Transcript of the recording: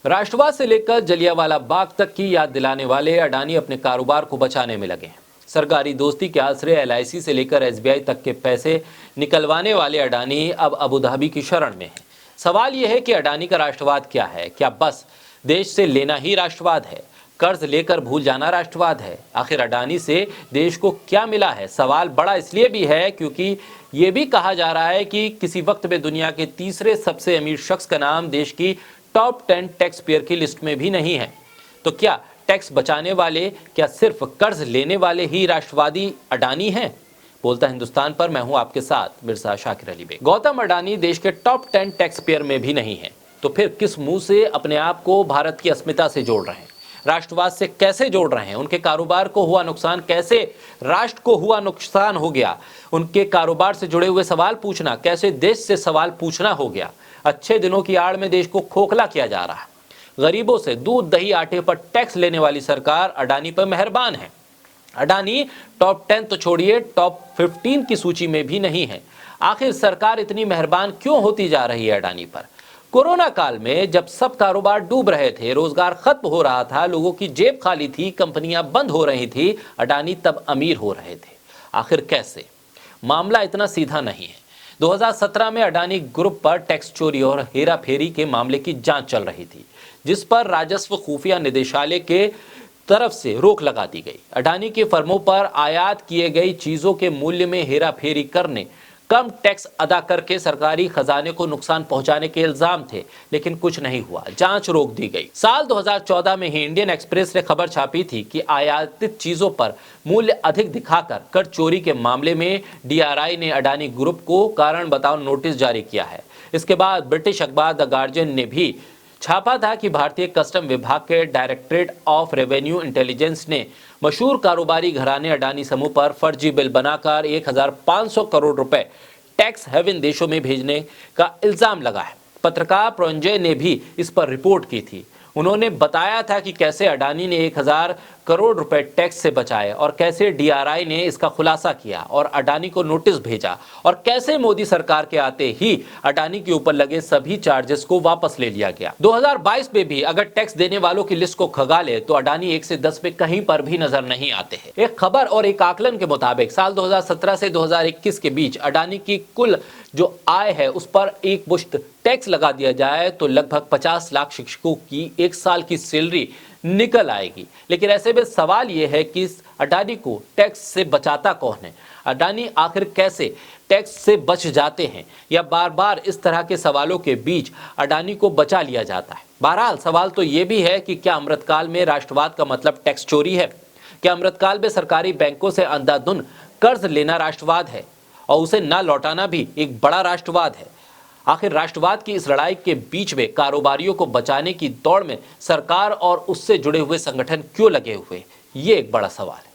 राष्ट्रवाद से लेकर जलियांवाला बाग तक की याद दिलाने वाले अडानी अपने कारोबार को बचाने में लगे हैं। सरकारी दोस्ती के आश्रय एलआईसी से लेकर एसबीआई तक के पैसे निकलवाने वाले अडानी अब अबू धाबी की शरण में हैं। सवाल यह है कि अडानी का राष्ट्रवाद क्या है? क्या बस देश से लेना ही राष्ट्रवाद है? कर्ज लेकर भूल जाना राष्ट्रवाद है? आखिर अडानी से देश को क्या मिला है? सवाल बड़ा इसलिए भी है क्योंकि ये भी कहा जा रहा है कि किसी वक्त में दुनिया के तीसरे सबसे अमीर शख्स का नाम देश की टॉप 10 टैक्स पेयर की लिस्ट में भी नहीं है। तो क्या टैक्स बचाने वाले, क्या सिर्फ कर्ज लेने वाले ही राष्ट्रवादी अडानी हैं? बोलता हिंदुस्तान पर मैं हूं आपके साथ मिर्जा शाकिर अली बेग। गौतम अडानी देश के टॉप 10 टैक्स पेयर में भी नहीं है, तो फिर किस मुंह से अपने आप को भारत की अस्मिता से जोड़ रहे हैं? राष्ट्रवाद से कैसे जोड़ रहे हैं? उनके कारोबार को हुआ नुकसान कैसे राष्ट्र को हुआ नुकसान हो गया? उनके कारोबार से जुड़े हुए सवाल पूछना कैसे देश से सवाल पूछना हो गया? अच्छे दिनों की आड़ में देश को खोखला किया जा रहा है। गरीबों से दूध दही आटे पर टैक्स लेने वाली सरकार अडानी पर मेहरबान है। अडानी टॉप 10 तो छोड़िए, टॉप 15 की सूची में भी नहीं है। आखिर सरकार इतनी मेहरबान क्यों होती जा रही है अडानी पर? कोरोना काल में जब सब कारोबार डूब रहे थे, रोजगार खत्म हो रहा था, लोगों की जेब खाली थी, कंपनियां बंद हो रही थी, अडानी तब अमीर हो रहे थे। आखिर कैसे? मामला इतना सीधा नहीं है। 2017 में अडानी ग्रुप पर टैक्स चोरी और हेरा फेरी के मामले की जांच चल रही थी, जिस पर राजस्व खुफिया निदेशालय के तरफ से रोक लगा दी गई। अडानी के फर्मों पर आयात किए गई चीजों के मूल्य में हेरा फेरी करने, कम टैक्स अदा करके सरकारी खजाने को नुकसान पहुंचाने के इल्जाम थे, लेकिन कुछ नहीं हुआ, जांच रोक दी गई। साल 2014 में ही इंडियन एक्सप्रेस ने खबर छापी थी कि आयातित चीजों पर मूल्य अधिक दिखाकर कर चोरी के मामले में डीआरआई ने अडानी ग्रुप को कारण बताओ नोटिस जारी किया है। इसके बाद ब्रिटिश अखबार द गार्जियन ने भी छापा था कि भारतीय कस्टम विभाग के डायरेक्टरेट ऑफ रेवेन्यू इंटेलिजेंस ने मशहूर कारोबारी घराने अडानी समूह पर फर्जी बिल बनाकर 1500 करोड़ रुपए टैक्स हेवन देशों में भेजने का इल्जाम लगा है। पत्रकार प्रंजय ने भी इस पर रिपोर्ट की थी। उन्होंने बताया था कि कैसे अडानी ने 1000 करोड़ रुपए टैक्स से बचाए और कैसे डीआरआई ने इसका खुलासा किया और अडानी को नोटिस भेजा, और कैसे मोदी सरकार के आते ही अडानी के ऊपर लगे सभी चार्जेस को वापस ले लिया गया। 2022 में भी अगर टैक्स देने वालों की लिस्ट को खगाले तो अडानी 1 से 10 में कहीं पर भी नजर नहीं आते हैं। एक खबर और एक आकलन के मुताबिक साल 2017 से 2021 के बीच अडानी की कुल जो आय है उस पर एक मुश्त टैक्स लगा दिया जाए तो लगभग 50 लाख शिक्षकों की एक साल की सैलरी निकल आएगी। लेकिन ऐसे में सवाल यह है कि अडानी को टैक्स से बचाता कौन है? अडानी आखिर कैसे टैक्स से बच जाते हैं, या बार बार इस तरह के सवालों के बीच अडानी को बचा लिया जाता है? बहरहाल सवाल तो यह भी है कि क्या अमृतकाल में राष्ट्रवाद का मतलब टैक्स चोरी है? क्या अमृतकाल में सरकारी बैंकों से अंधाधुंध कर्ज लेना राष्ट्रवाद है और उसे ना लौटाना भी एक बड़ा राष्ट्रवाद है? आखिर राष्ट्रवाद की इस लड़ाई के बीच में कारोबारियों को बचाने की दौड़ में सरकार और उससे जुड़े हुए संगठन क्यों लगे हुए? ये एक बड़ा सवाल है।